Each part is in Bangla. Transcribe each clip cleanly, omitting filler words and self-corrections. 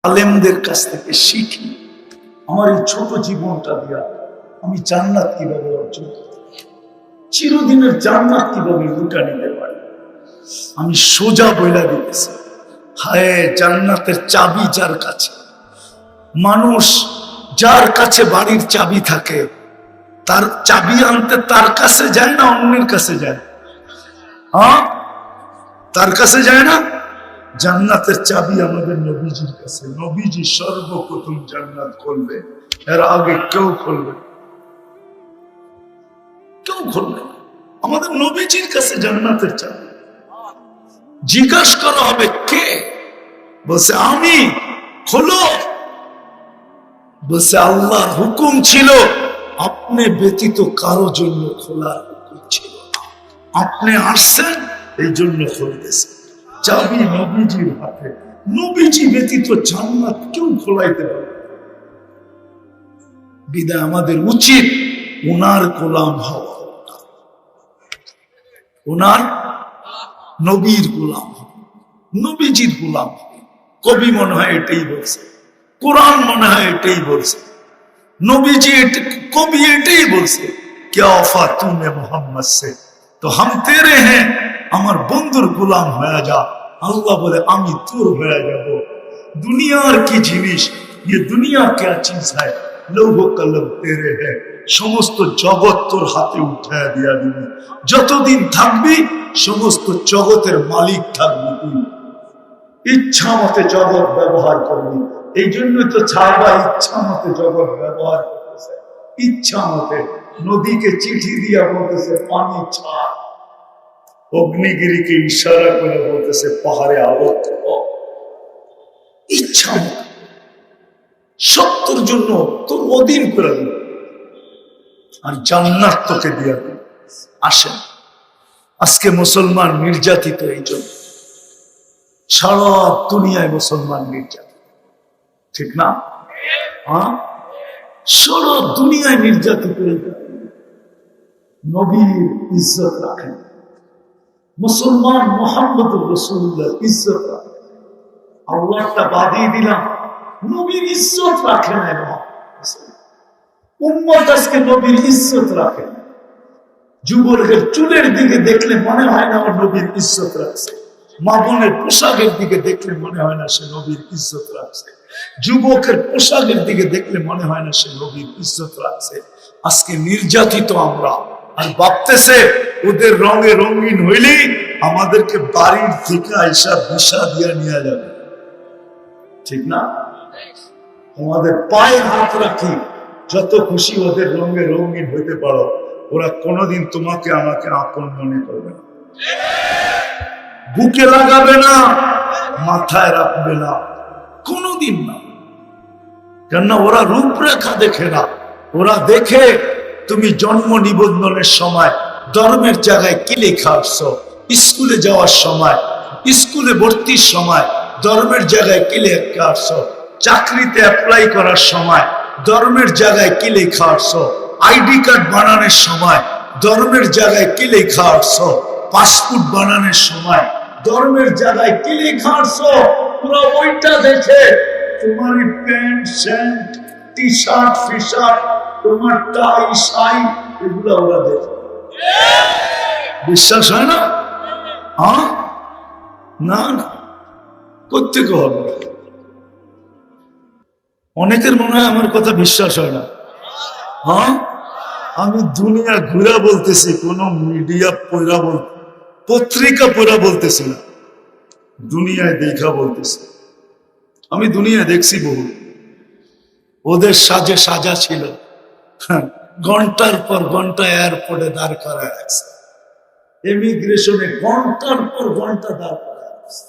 আলেমদের কাছ থেকে শিখি আমার এই ছোট জীবনটা দিয়া আমি জান্নাত কিভাবে অর্জন করতে পারি, চিরদিনের জান্নাত কিভাবে লুটা নিতে পারি। আমি সোজা বইলা দিতেছি, হায় জান্নাতের চাবি যার কাছে। মানুষ যার কাছে বাড়ির চাবি থাকে তার চাবি আনতে তার কাছে যায় না অন্যের কাছে যায়? হ্যাঁ, তার কাছে যায় না। জান্নাতের চাবি আমাদের নবীজির কাছে। নবীজি সর্বপ্রথম জান্নাত খুলবে, এর আগে কেউ খুলবে, কেউ খুলবে না। আমাদের নবীজির কাছে জান্নাতের চাবি। জিজ্ঞাসা করা হবে কে, বলছে আমি। খোলো, বলছে আল্লাহর হুকুম ছিল, আপনি ব্যতীত কারো জন্য খোলার হুকুম ছিল না, আপনি আসছেন এই জন্য খুলতেছে। চাবি নবীজির হাতে, নবীজি ব্যতীত জান্নাত কেউ খোলাইতে পারে। বিদায় আমাদের উচিত ওনার গোলাম হওয়া, ওনার নবীর গোলাম হওয়া, নবীজির গোলাম হওয়া। কবি মনে হয় এটাই বলছে, কোরআন মনে হয় এটাই বলছে, নবীজি কবি এটাই বলছে, क्या ऑफा तूने मोहम्मद से तो हम तेरे हैं, আমার বন্ধুর গোলাম হয়ে যা। আল্লাহ বলে আমি তোর হয়ে যাব। দুনিয়ার কি জিনিস, ये दुनिया क्या चीज है, লৌহ কলম তেরে है, সমস্ত জগৎ তোর হাতে উঠায় দিয়া দিবি। যতদিন থাকবি সমস্ত জগতের মালিক থাকবি তুই, ইচ্ছা মতে জগৎ ব্যবহার করবি। এই জন্যই তো ছাড়বা ইচ্ছা মতে জগৎ ব্যবহার করতেছে, ইচ্ছা মতে। নদীকে চিঠি দিয়া বলতেছে পানি ছাড়, অগ্নিগিরিকে ইশারা করে বলতেছে পাহাড়ে আবদ্ধ কর। ইচ্ছা মতে সত্যর জন্য তোর অধীন করে দিল, আর জান্নাত তোকে দিয়া দিল। আসেন, আজকে মুসলমান নির্যাতিত এই জন্য, সারা দুনিয়ায় মুসলমান নির্যাতিত, ঠিক না? হ্যাঁ, সারা দুনিয়ায় নির্যাতিত। নবীর ইজ্জত রাখেন, মুসলমান মুহাম্মদুর রাসূলুল্লাহ ইজ্জত রাখেন। আল্লাহটা বাদিয়ে দিলাম, নবীর ইজ্জত রাখেন। উম্মত আজকে নবীর ইজ্জত রাখেন। যুবকের চুলের দিকে দেখলে মনে হয় না আমার নবীর ইজ্জত রাখছে, মা বোনের পোশাকের দিকে দেখলে মনে হয় না সে নবীর ইজ্জত রাখছে, যুবকের পোশাকের দিকে দেখলে মনে হয় না সে নবীর ইজ্জত রাখছে। আজকে নির্যাতিত আমরা, আর ভাবতেছে ওদের রঙে রঙিন হইলেই আমাদেরকে বাড়ির থেকে আইসা ভিসা দিয়ে নিয়ে যাবে, ঠিক না? আমাদের পায়ে হাত রাখি, যত খুশি ওদের রঙে রঙিন হইতে পারো, ওরা কোনোদিন তোমাকে আমাকে আপন মনে করবে না, বুকে লাগাবে না, মাথায় রাখবে না, কোনোদিন না। কেননা ওরা রূপরেখা দেখে না, ওরা দেখে তুমি জন্ম নিবন্ধনের সময় ধর্মের জায়গায় কি লেখা আসছো, স্কুলে যাওয়ার সময়, স্কুলে ভর্তির সময় ধর্মের জায়গায় কি লেখা আসছো, চাকরিতে অ্যাপ্লাই করার সময় ধর্মের জায়গায় কি লেখা আসছো, আইডি কার্ড বানানোর সময় ধর্মের জায়গায় কি লেখা আসছো, পাসপোর্ট বানানোর সময় ধর্মের জায়গায় কি লেখা আসছো। পুরো ওইটা দেখে তোমার প্যান্ট শার্ট টি শার্ট ফি শার্ট, তোমার টাই শাই, এগুলো ওরা দেখে। বিশ্বাস হয় না? হ্যাঁ, না না, করতে হবে। অনেকের মনে হয় আমার কথা বিশ্বাস হয় না। হ্যাঁ, আমি দুনিয়া ঘুরা বলতেছি, কোন মিডিয়া পড়া বলতে, পত্রিকা পড়া বলতেছি না, দুনিয়ায় দেখা বলতেছি। আমি দুনিয়ায় দেখছি বহু, ওদের সাজে সাজা ছিল, ঘন্টার পর ঘন্টা এয়ারপোর্টে দাঁড় করা আছে, ইমিগ্রেশনে ঘন্টার পর ঘন্টা দাঁড় করা আছে।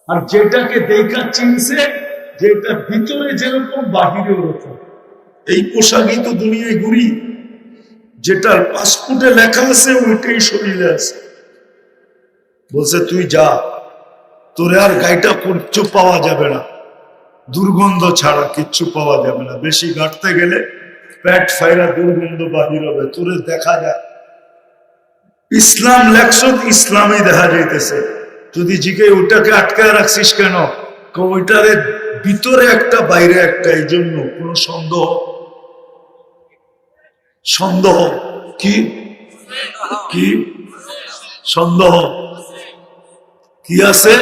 আর যেটাকে দেখা চিনছে, যেটা ভিতরে যেরকম বাহিরে ওরকম। এই পোশাকই তো দুনিয়ায় ঘুরি, যেটা পাসপোর্টে লেখা আছে ওইটাই শরীরে আছে। বলছে তুই যা, তোরে আর গাইটা কিচ্ছু পাওয়া যাবে না, দুর্গন্ধ ছাড়া কিচ্ছু পাওয়া যাবে না। বেশি গাঁটতে গেলে পেট ফাইরা দুর্গন্ধ বাহির হবে, তোরে দেখা যায়। ইসলাম লেখছ, ইসলামই দেখা যাইতেছে। যদি জিজ্ঞে ওটাকে আটকায় রাখছিস কেন, ওইটারে ভিতরে একটা বাইরে একটা, এই জন্য কোন সন্দেহ সন্দেহ কি কি সন্দেহ কি আছে?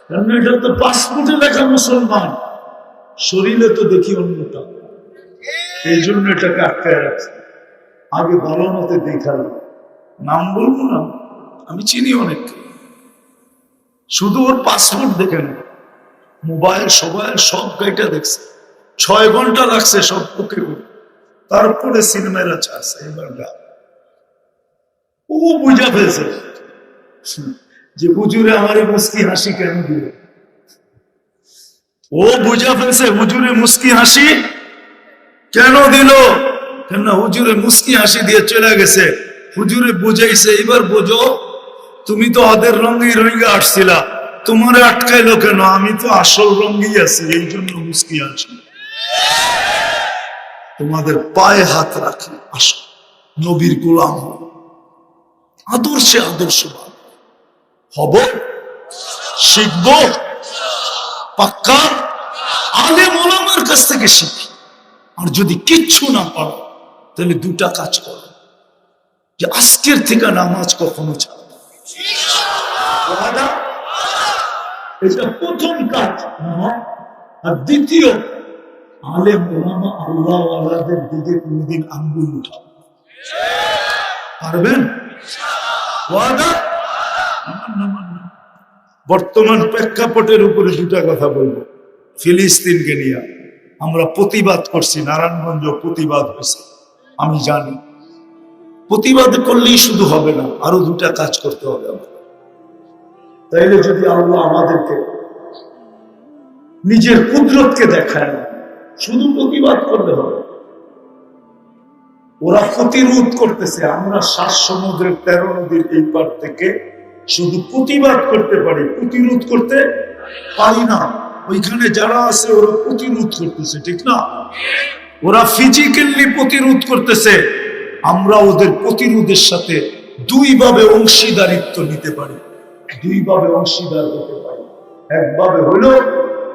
কারণ এটা তো পাসপোর্টে লেখা মুসলমান, শরীরে তো দেখি অন্যটা, এই জন্য এটাকে আটকায় রাখছে। আগে ভালো মতে দেখাল, নাম বলবো না, আমি চিনি অনেককে, শুধু ওর পাসপোর্ট দেখে না, মোবাইল সবাই সব গাইটা দেখছে, 6 ঘন্টা লাগছে সব ওকে করে, তারপরে সিনেমারা আছে। এবার ও বুঝা ফেলছে যে হুজুরে আমারে মুস্কি হাসি কেন দিল, ও বুঝা ফেলছে হুজুরে মুস্কি হাসি কেন দিল, কেন হুজুরে মুস্কি হাসি দিয়ে চলে গেছে, হুজুরে বুঝাইছে এবার বোঝো, তুমি তো ওদের রঙেই রঙে আসছিলা, তোমার আটকাইলো কেন, আমি তো আসল রঙেই আছি, এই জন্য মুস্কি হাসি। তোমাদের পায়ে হাত রাখি, আসো নবীর গোলাম হব, আদর্শে আদর্শবান হব, শিখব, পাক্কা আলেম ওলামার কাছ থেকে শিখি। আর যদি কিচ্ছু না পারো তাহলে 2টা কাজ করো, যে আজকের থেকে নামাজ কখনো ছাড়বে না, এটা প্রথম কাজ। আর দ্বিতীয়, আলেম ওলামা আল্লাহ ওয়ালাদের দিকে কোনদিন আঙ্গুল উঠাও, পারবেন? ওয়াদা? বর্তমান প্রেক্ষাপটের উপরে 2টা কথা বলবো। ফিলিস্তিনকে নিয়ে আমরা প্রতিবাদ করছি, নারায়ণগঞ্জ প্রতিবাদ হয়েছে, আমি জানি। প্রতিবাদ করলেই শুধু হবে না, আরো 2টা কাজ করতে হবে। তাইলে যদি আল্লাহ আমাদেরকে নিজের কুদরতকে দেখায় না, শুধু প্রতিবাদ করলে হবে। ওরা প্রতিরোধ করতেছে, আমরা 7 সমুদ্রের 13 নদীর এই পার থেকে শুধু প্রতিবাদ করতে পারি, প্রতিরোধ করতে পারি না। ওইখানে যারা আছে ওরা প্রতিরোধ করতেছে, ঠিক না? ওরা ফিজিক্যালি প্রতিরোধ করতেছে, আমরা ওদের প্রতিরোধের সাথে 2 ভাবে অংশীদারিত্ব নিতে পারি, 2 ভাবে অংশীদার হতে পারি। একভাবে হলো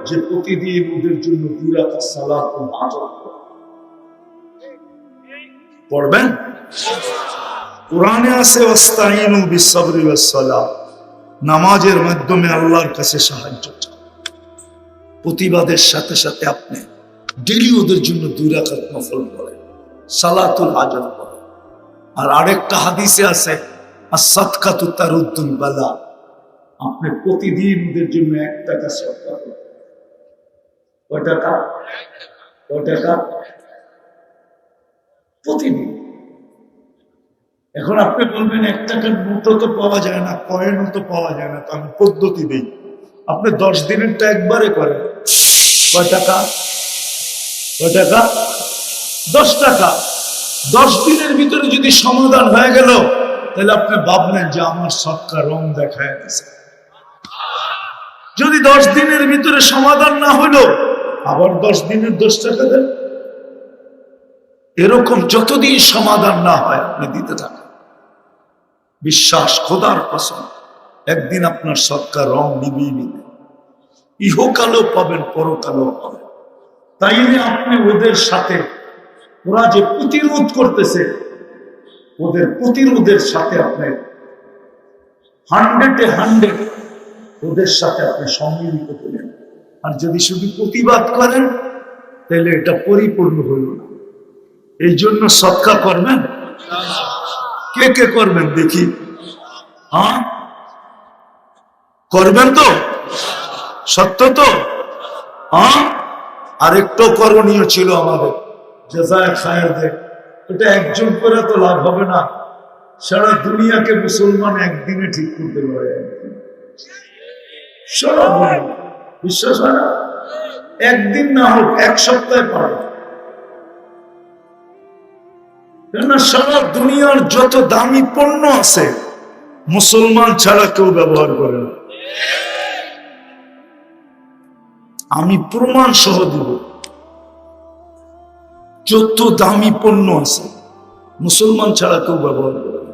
যে প্রতিদিন ওদের জন্য 2 রাকাত সালাত ও নামাজ পড়বেন। কোরআনে আছে ওয়াস্তাইনু বিস-সাবরি ওয়াস-সালাহ, নামাজের মাধ্যমে আল্লাহর কাছে সাহায্য চাও। প্রতিবাদের সাথে সাথে আপনি ডেইলি ওদের জন্য 2 রাকাত নফল পড়েন, সালাতুল আজর পড়েন। আর আরেকটা হাদিসে আছে আস-সাদকাতু তারুদ্দুল বালা, আপনি প্রতিদিন ওদের জন্য 1 টাকা সদকা করেন। কয় টাকা? প্রতিদিন। এখন আপনি বলবেন 1 টাকার নোটও তো পাওয়া যায় না, কয়েনও তো পাওয়া যায় না, তো আমি পদ্ধতি দিই, আপনি 10 দিনেরটা একবারে করেন। কয় টাকা? 10 টাকা। 10 দিনের ভিতরে যদি সমাধান হয়ে গেল, তাহলে আপনি ভাবলেন যে আমার সদকা রং দেখায় গেছে। যদি 10 দিনের ভিতরে সমাধান না হলো, আবার 10 দিনের 10 টাকা দেন। এরকম যতদিন সমাধান না হয় আপনি দিতে থাকেন। বিশ্বাস, খোদার কসম, একদিন আপনার সদকা রং নিবে, ইহকালও পাবেন, পরকালও পাবেন। তাইলে আপনি ওদের সাথে, ওরা যে প্রতিরোধ করতেছে, ওদের প্রতিরোধের সাথে আপনি 100-এ 100 ওদের সাথে আপনি সম্মিলিত করেন। আর যদি শুধু প্রতিবাদ করেন, তাহলে এটা পরিপূর্ণ হইল না। এই জন্য সদকা করবেন। কে কে করবেন দেখি? হ্যাঁ, করবেন তো? সত্য তো? হ্যাঁ। আরেকটু করণীয় ছিল আমাদের, জাযায়ে খায়ের দেখ, এটা একজন করে তো লাভ হবে না, সারা দুনিয়াকে মুসলমান একদিনে ঠিক করতে পারে। সারা বিশ্বাস হয় না? একদিন না হোক 1 সপ্তাহে পারে। কেননা সারা দুনিয়ার যত দামি পণ্য আছে মুসলমান ছাড়া কেউ ব্যবহার করে না। আমি প্রমাণ সহ দিব, যত দামি পণ্য আছে মুসলমান ছাড়া কেউ ব্যবহার করে না।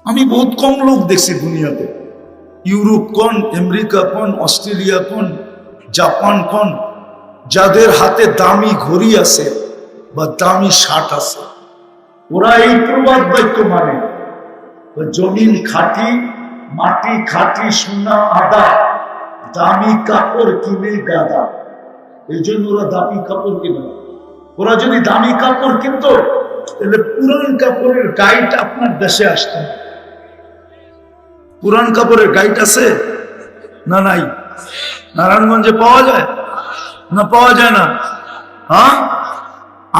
আমি বহুত কম লোক দেখছি দুনিয়াতে, ইউরোপ কোন, আমেরিকা কোন, অস্ট্রেলিয়া কোন, জাপান কোন যাদের হাতে দামি ঘড়ি আছে বা দামি শার্ট আছে, ওরা এই প্রবাদ বাক্য মানে, জমিন খাঁটি, মাটি খাঁটি, সোনা আদা, দামি কাপড় কিনে গাদা। এই জন্য ওরা দামি কাপড় কিনে। ওরা যদি দামি কাপড় কিনতো তাহলে পুরান কাপড়ের গাইড আপনার দেশে আসতো। পুরান কাপড়ের গাইড আছে না? নাই। নারায়ণগঞ্জে পাওয়া যায় না? পাওয়া যায় না। হ্যাঁ,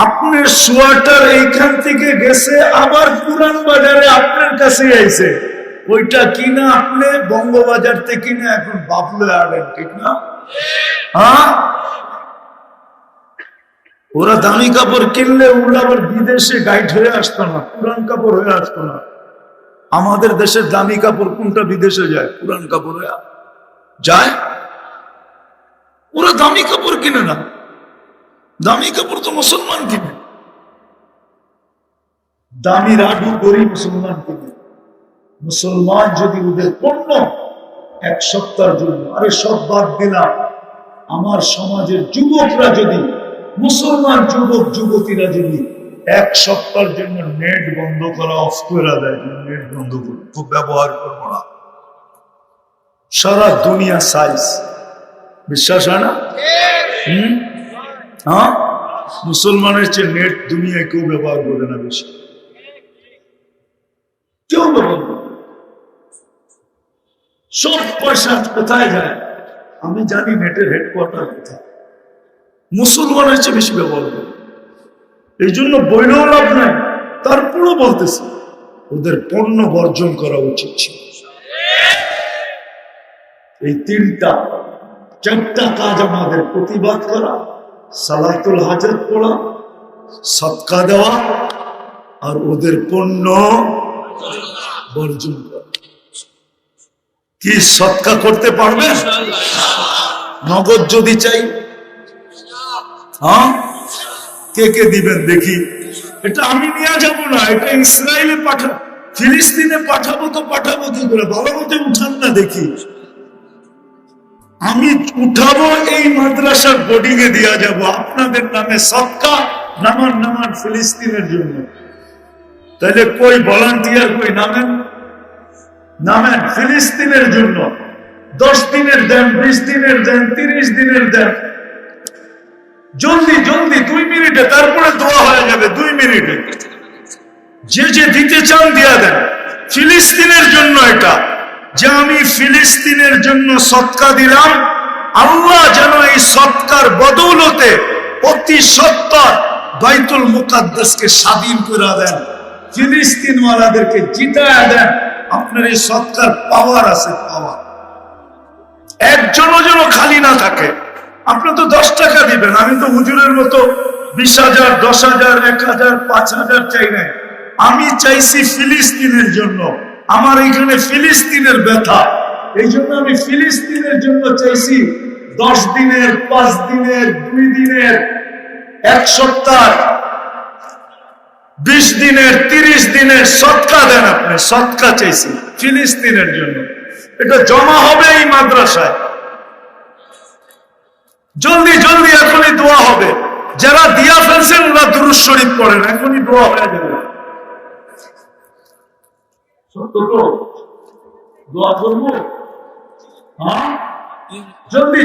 আপনার সোয়াটার এইখান থেকে গেছে আবার পুরান বাজারে আপনার কাছে আইছে, ওইটা কিনা আপনি বঙ্গবাজার থেকে কিনা এখন বাবলু আনেন, ঠিক না? হ্যাঁ, ওরা দামি কাপড় কিনলে ওরা আবার বিদেশে গাইড হয়ে আসতো না, পুরান কাপড় হয়ে আসতো না। আমাদের দেশের দামি কাপড় কোনটা বিদেশে যায়? পুরান কাপড় হয়ে যায়। ওরা দামি কাপড় কিনে না, দামি কাপড় তো মুসলমান কিনে। দামি রাডু গরিব মুসলমান কিনে। মুসলমান যদি ওদের পণ্য এক সপ্তাহের জন্য, আরে সব বাদ দিলাম, আমার সমাজের যুবকরা যদি, মুসলমান যুবক যুবতীরা যদি এক সপ্তাহের জন্য নেট বন্ধ করা, অফ করে দেয়, নেট বন্ধ করবো, ব্যবহার করবো না, সারা দুনিয়া সাইজ, বিশ্বাস হয় না? হ্যাঁ, মুসলমানের চেয়ে নেট দুনিয়ায় কেউ ব্যবহার করে না বেশি, কেউ ব্যবহার করে। সব পয়সা কোথায় যায়? আমি জানি নেটের হেডকোয়ার্টার কোথায়। মুসলমানের চেয়ে বেশি ব্যবহার করে। এই জন্য বইলেও লাভ নাই, তারপরও বলতেছে ওদের পণ্য বর্জন করা উচিত ছিল। এই চারটা কাজ আমাদের প্রতিবাদ করা, সালাতুল হাজত পড়া, সদকা দেওয়া, আর ওদের পণ্য বর্জন করা। কি সদকা করতে পারবে? নগদ যদি চাই, হ্যাঁ, কে কে দিবেন দেখি? এটা আমি নিয়ে যাব না, এটা ইসরায়েলে পাঠাবো, ফিলিস্তিনে পাঠাবো, তো পাঠাবো কি করে? ভালো মতো উঠান না দেখি। আমি উঠাবো, এই মাদ্রাসার বোর্ডিং এ দিয়া যাব আপনাদের নামে সদকা, নামান ফিলিস্তিনের জন্য। তাহলে কই ভলান্টিয়ার, কই নামেন ফিলিস্তিনের জন্য। 10 দিনের দেন, 20 দিনের দেন, 30 দিনের দেন, জলদি 2 মিনিটে, তারপরে দোয়া হয়ে যাবে 2 মিনিটে। যে যে দিতে চান দিয়া দেন। ফিলিস্তিনের জন্য এটা, যে আমি ফিলিস্তিনের জন্য সদকা দিলাম, আল্লাহ যেন এই সদকার বদৌলতে অতি সত্তর বাইতুল মুকাদ্দাসকে স্বাধীন করে দেন, ফিলিস্তিনওয়ালাদেরকে জিতায়া দেন। আপনার এই সদকার পাওয়ার আছে, পাওয়ার। একজনও যেন খালি না থাকে। আপনি তো 10 টাকা দিবেন, আমি তো হুজুরের মতো 20,000, 10,000, 1,000, 5,000 চাই না। আমি চাইছি ফিলিস্তিনের জন্য। আমার এখানে ফিলিস্তিনের ব্যথা, এই জন্য আমি ফিলিস্তিনের জন্য চাইছি 10 দিনের, 5 দিনের, 2 দিনের, 1 সপ্তাহ, 20 দিনের, 30 দিনের সদকা দেন। আপনি সদকা চাইছি ফিলিস্তিনের জন্য। এটা জমা হবে এই মাদ্রাসায়। জলদি এখনই দোয়া হবে। যারা দিয়া ফেলছেন ওরা দুরূদ শরীফ পড়েন, এখনই দোয়া হয়ে যাবে। সত্য তো দোয়া করবো। হ্যাঁ, জলদি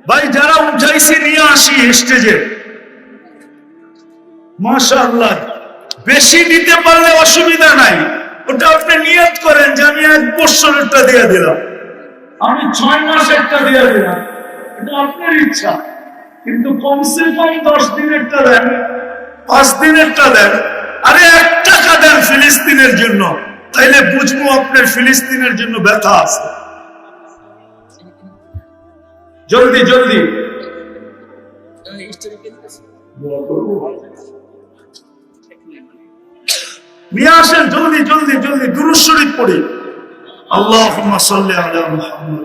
ভাই, যারা উঠাইছি নিয়ে আসি স্টেজে। মাশাআল্লাহ, বেশি দিতে পারলে অসুবিধা নাই, ওটা আপনি নিয়ত করেন যে আমি 1 বছরেরটা দিয়ে দিলাম, আমি 6 মাসেরটা দিয়ে দিলাম, এটা আপনার ইচ্ছা। কিন্তু কমসে কম 10 দিনেরটা দেন, 5 দিনেরটা দেন, আরে 1 টাকা দেন ফিলিস্তিনের জন্য, তাইলে বুঝবো আপনার ফিলিস্তিনের জন্য ব্যথা আছে। জলদি নিয়ে আসেন, জলদি দুরূদ শরীফ পড়ি। আল্লাহুম্মা সাল্লি আলা মুহাম্মাদ।